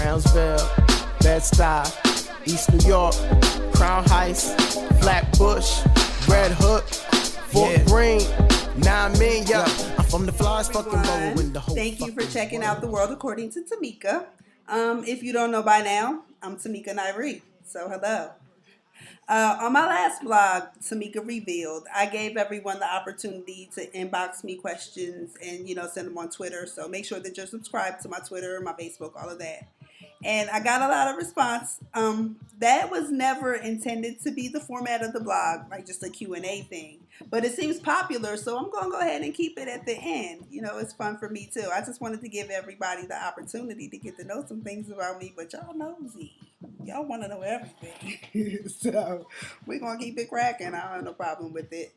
Brownsville, Bed-Stuy, East New York, Crown Heights, Flatbush, Red Hook, Fort Greene. Nah, I mean, yeah, I'm from the flies fucking roll when the whole. Thank you for checking out The World According to Tamika. If you don't know by now, I'm Tamika Revealed. So hello. On my last blog, Tamika Revealed, I gave everyone the opportunity to inbox me questions and, send them on Twitter. So make sure that you're subscribed to my Twitter, my Facebook, all of that. And I got a lot of response. That was never intended to be the format of the blog, like just a Q&A thing. But it seems popular, so I'm going to go ahead and keep it at the end. It's fun for me too. I just wanted to give everybody the opportunity to get to know some things about me, but y'all nosy. Y'all want to know everything. So we're going to keep it cracking. I don't have no problem with it.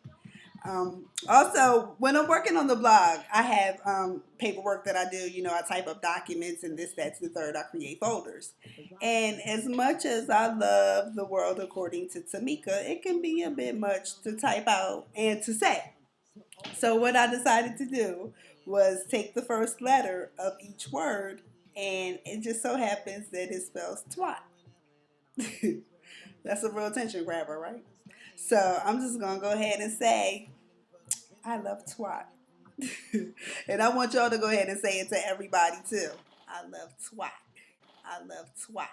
Also, when I'm working on the blog, I have paperwork that I do. I type up documents and this, that's, the third. I create folders. And as much as I love The World According to Tamika, it can be a bit much to type out and to say. So what I decided to do was take the first letter of each word, and it just so happens that it spells twat. That's a real attention grabber, right? So I'm just going to go ahead and say, I love twat. And I want y'all to go ahead and say it to everybody too. I love twat. I love twat.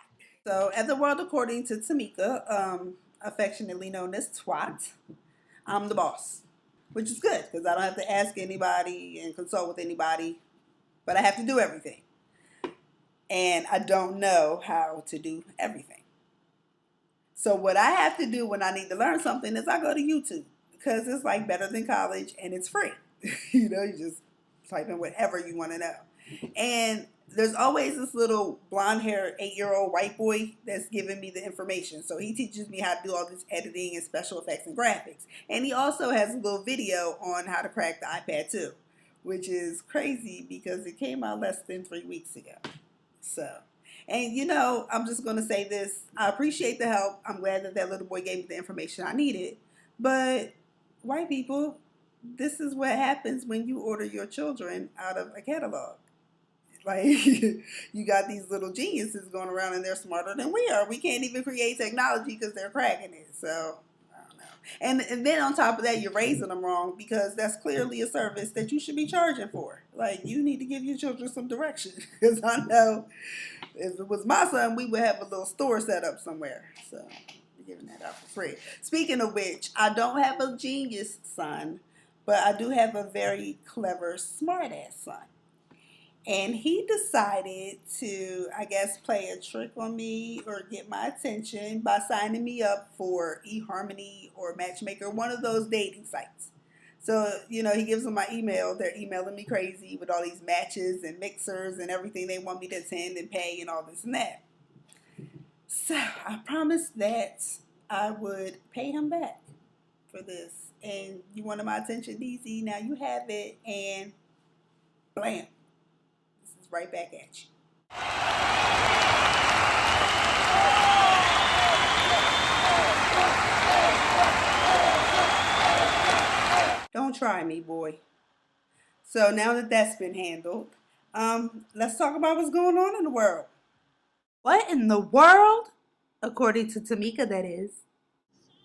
So at The World According to Tamika, affectionately known as Twatt, I'm the boss. Which is good because I don't have to ask anybody and consult with anybody. But I have to do everything. And I don't know how to do everything. So what I have to do when I need to learn something is I go to YouTube because it's like better than college and it's free. You just type in whatever you want to know. And there's always this little blonde-haired 8-year-old white boy that's giving me the information. So he teaches me how to do all this editing and special effects and graphics. And he also has a little video on how to crack the iPad too, which is crazy because it came out less than 3 weeks ago. So... And, I'm just going to say this. I appreciate the help. I'm glad that little boy gave me the information I needed. But white people, this is what happens when you order your children out of a catalog. Like, you got these little geniuses going around and they're smarter than we are. We can't even create technology because they're cracking it. So, I don't know. And then on top of that, you're raising them wrong because that's clearly a service that you should be charging for. Like, you need to give your children some direction. Because I know... if it was my son, we would have a little store set up somewhere. So, I'm giving that out for free. Speaking of which, I don't have a genius son, but I do have a very clever, smart-ass son. And he decided to, I guess, play a trick on me or get my attention by signing me up for eHarmony or Matchmaker, one of those dating sites. So, he gives them my email. They're emailing me crazy with all these matches and mixers and everything they want me to attend and pay and all this and that. So, I promised that I would pay him back for this. And you wanted my attention, DZ. Now you have it. And blam. This is right back at you. Don't try me, boy. So now that that's been handled, let's talk about what's going on in the world. What in the world? According to Tamika, that is.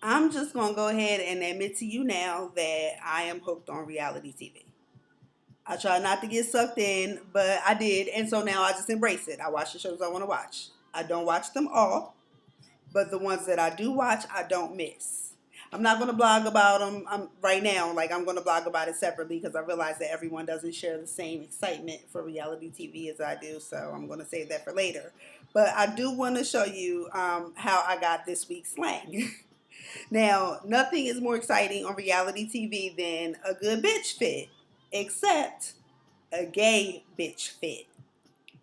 I'm just going to go ahead and admit to you now that I am hooked on reality TV. I try not to get sucked in, but I did, and so now I just embrace it. I watch the shows I want to watch. I don't watch them all, but the ones that I do watch, I don't miss. I'm not going to blog about them right now. I'm going to blog about it separately because I realize that everyone doesn't share the same excitement for reality TV as I do. So I'm going to save that for later. But I do want to show you how I got this week's slang. Now, nothing is more exciting on reality TV than a good bitch fit, except a gay bitch fit.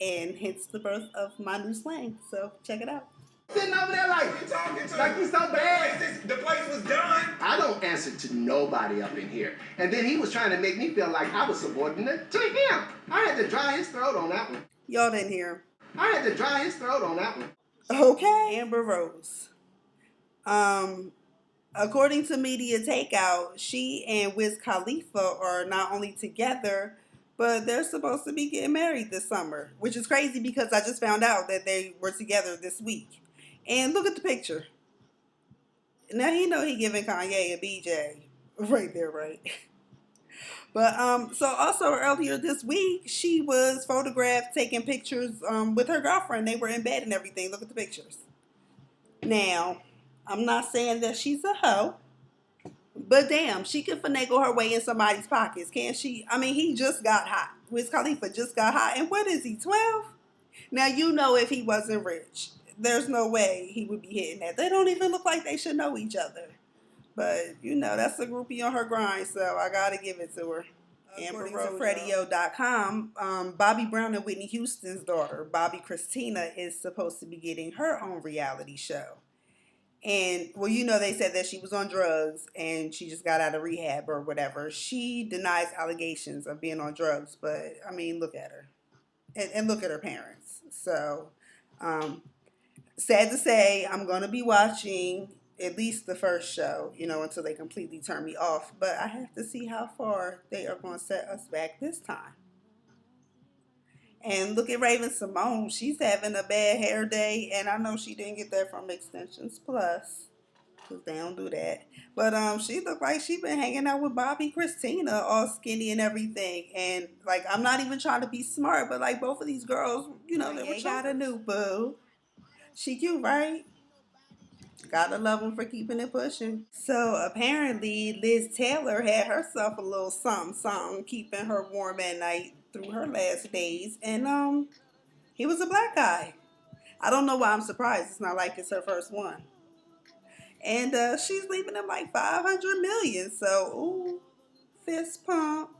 And hence the birth of my new slang. So check it out. Sitting over there like he's so bad. The place was done. I don't answer to nobody up in here. And then he was trying to make me feel like I was subordinate to him. I had to dry his throat on that one. Y'all didn't hear him. I had to dry his throat on that one. Okay. Amber Rose. According to Media Takeout, she and Wiz Khalifa are not only together, but they're supposed to be getting married this summer, which is crazy because I just found out that they were together this week. And look at the picture. Now he know he giving Kanye a BJ right there, right? But so also earlier this week, she was photographed taking pictures with her girlfriend. They were in bed and everything. Look at the pictures. Now, I'm not saying that she's a hoe, but damn, she can finagle her way in somebody's pockets, can't she? I mean, he just got hot. Wiz Khalifa just got hot. And what is he, 12? Now, you know if he wasn't rich, there's no way he would be hitting that. They don't even look like they should know each other. But, you know, that's a groupie on her grind, so I got to give it to her. According to Fredio.com, Bobby Brown and Whitney Houston's daughter, Bobby Christina, is supposed to be getting her own reality show. And, well, you know, they said that she was on drugs and she just got out of rehab or whatever. She denies allegations of being on drugs, but, I mean, look at her. And look at her parents. So, sad to say, I'm going to be watching at least the first show, you know, until they completely turn me off. But I have to see how far they are going to set us back this time. And look at Raven Simone. She's having a bad hair day, and I know she didn't get that from Extensions Plus, because they don't do that. But she looked like she been hanging out with Bobby Christina, all skinny and everything. And, like, I'm not even trying to be smart, but, like, both of these girls, you know, they got a new boo. She cute, right? Gotta love them for keeping it pushing. So apparently Liz Taylor had herself a little something, something, keeping her warm at night through her last days. And he was a black guy. I don't know why I'm surprised. It's not like it's her first one. And she's leaving him like 500 million. So, ooh, fist pump.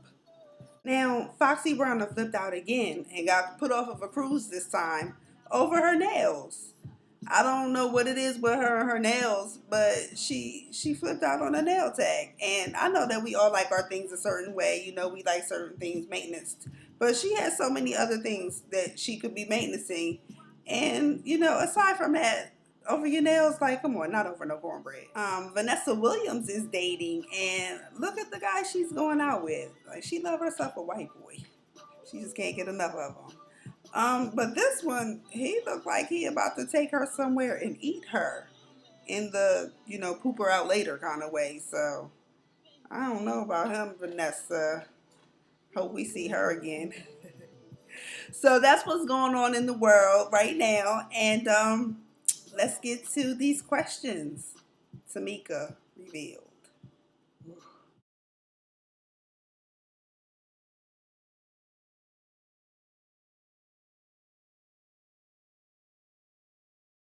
Now, Foxy Brown flipped out again and got put off of a cruise this time over her nails. I don't know what it is with her and her nails, but she flipped out on a nail tag. And I know that we all like our things a certain way. You know, we like certain things maintenance. But she has so many other things that she could be maintaining. And, you know, aside from that, over your nails, like, come on, not over no cornbread. Vanessa Williams is dating, and look at the guy she's going out with. Like, she loves herself a white boy. She just can't get enough of him. But this one, he looked like he about to take her somewhere and eat her in the, you know, poop her out later kind of way. So, I don't know about him, Vanessa. Hope we see her again. So, that's what's going on in the world right now. And let's get to these questions. Tamika Revealed.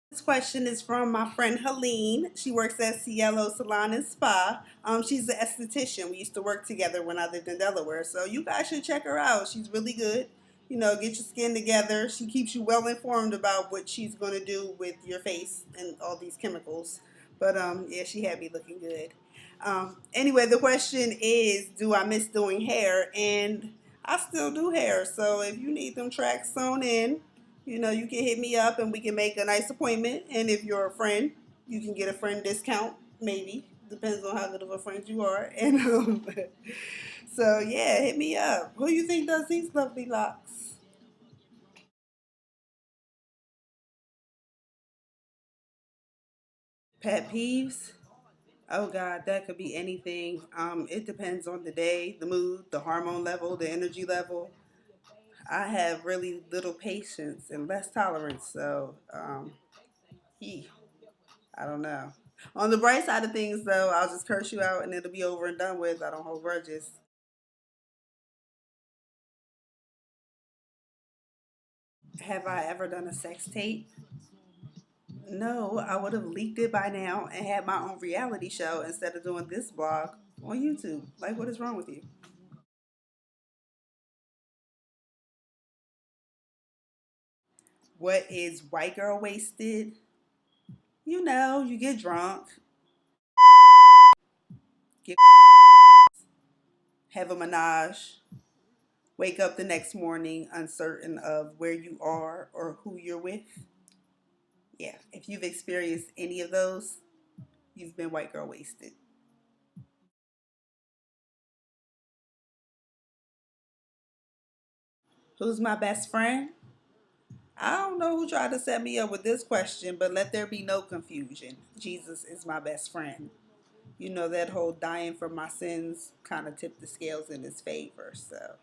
This question is from my friend Helene. She works at Cielo Salon and Spa. She's an esthetician. We used to work together when I lived in Delaware. So you guys should check her out. She's really good. You know, get your skin together. She keeps you well informed about what she's going to do with your face and all these chemicals. But yeah, she had me looking good. Anyway, the question is, do I miss doing hair? And I still do hair. So if you need them tracks sewn in, you know, you can hit me up and we can make a nice appointment. And if you're a friend, you can get a friend discount, maybe. Depends on how good of a friend you are. And so, yeah, hit me up. Who you think does these lovely locks? Pet peeves? Oh, God, that could be anything. It depends on the day, the mood, the hormone level, the energy level. I have really little patience and less tolerance. So, yeah. I don't know. On the bright side of things, though, I'll just curse you out and it'll be over and done with. I don't hold grudges. Have I ever done a sex tape? No, I would have leaked it by now and had my own reality show instead of doing this blog on YouTube. Like, what is wrong with you? What is white girl wasted? You know, you get drunk, get have a menage, wake up the next morning uncertain of where you are or who you're with. Yeah, if you've experienced any of those, you've been white girl wasted. Who's my best friend? I don't know who tried to set me up with this question, but let there be no confusion. Jesus is my best friend. You know, that whole dying for my sins kind of tipped the scales in his favor. So,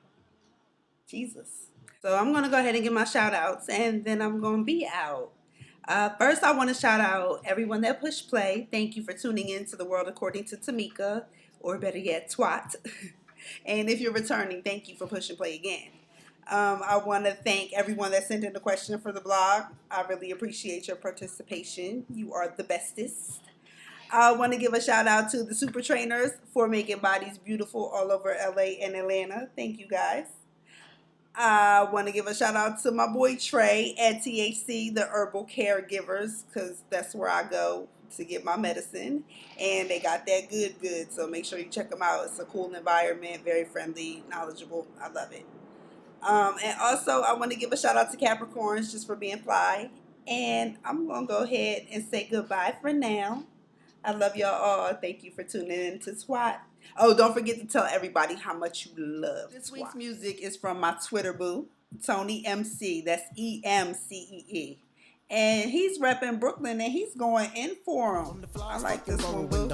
Jesus. So, I'm going to go ahead and give my shout outs and then I'm going to be out. First, I want to shout out everyone that pushed play. Thank you for tuning in to The World According to Tamika, or better yet, Twatt. And if you're returning, thank you for pushing play again. I want to thank everyone that sent in the question for the blog. I really appreciate your participation. You are the bestest. I want to give a shout out to the super trainers for making bodies beautiful all over LA and Atlanta. Thank you guys. I want to give a shout out to my boy Trey at THC, the Herbal Caregivers, because that's where I go to get my medicine. And they got that good. So make sure you check them out. It's a cool environment, very friendly, knowledgeable. I love it. And also, I want to give a shout out to Capricorns just for being fly. And I'm going to go ahead and say goodbye for now. I love y'all all. Thank you for tuning in to Twatt. Oh, don't forget to tell everybody how much you love this week's music is from my Twitter boo, Tony MC. That's EMCEE. And he's repping Brooklyn and he's going in for him. I like this one, boo.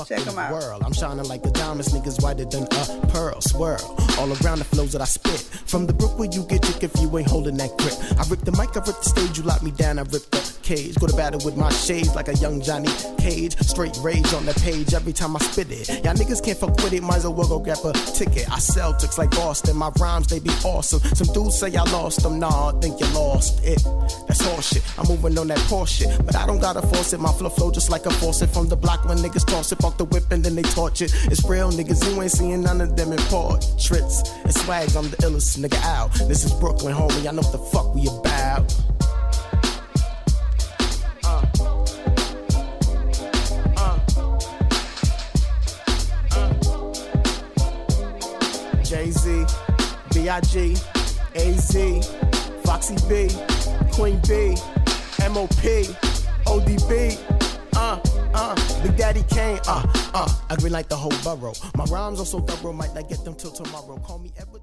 Check him out. World. I'm shining like the diamonds, niggas whiter than a pearl. Swirl all around the flows that I spit. From the brook where you get your if you ain't holding that grip. I rip the mic, I rip the stage, you lock me down, I rip the cage. Go to battle with my shades like a young Johnny Cage. Straight rage on the page every time I spit it. Y'all niggas can't fuck with it, might as well go grab a ticket. I sell tricks like Boston, my rhymes they be awesome. Some dudes say I lost them, nah, I think you lost it. That's horseshit. I'm moving on that Porsche, but I don't gotta force it. My flow just like a faucet from the block when niggas toss it off the whip and then they torch it. It's real niggas, you ain't seeing none of them in portraits. And swags, I'm the illest nigga out. This is Brooklyn, homie, I know what the fuck we about. Jay-Z, B.I.G., A.Z., Foxy B, Queen B, M.O.P., O.D.B., Big Daddy Kane, I green like the whole borough. My rhymes are so thorough, might not get them till tomorrow. Call me Edward.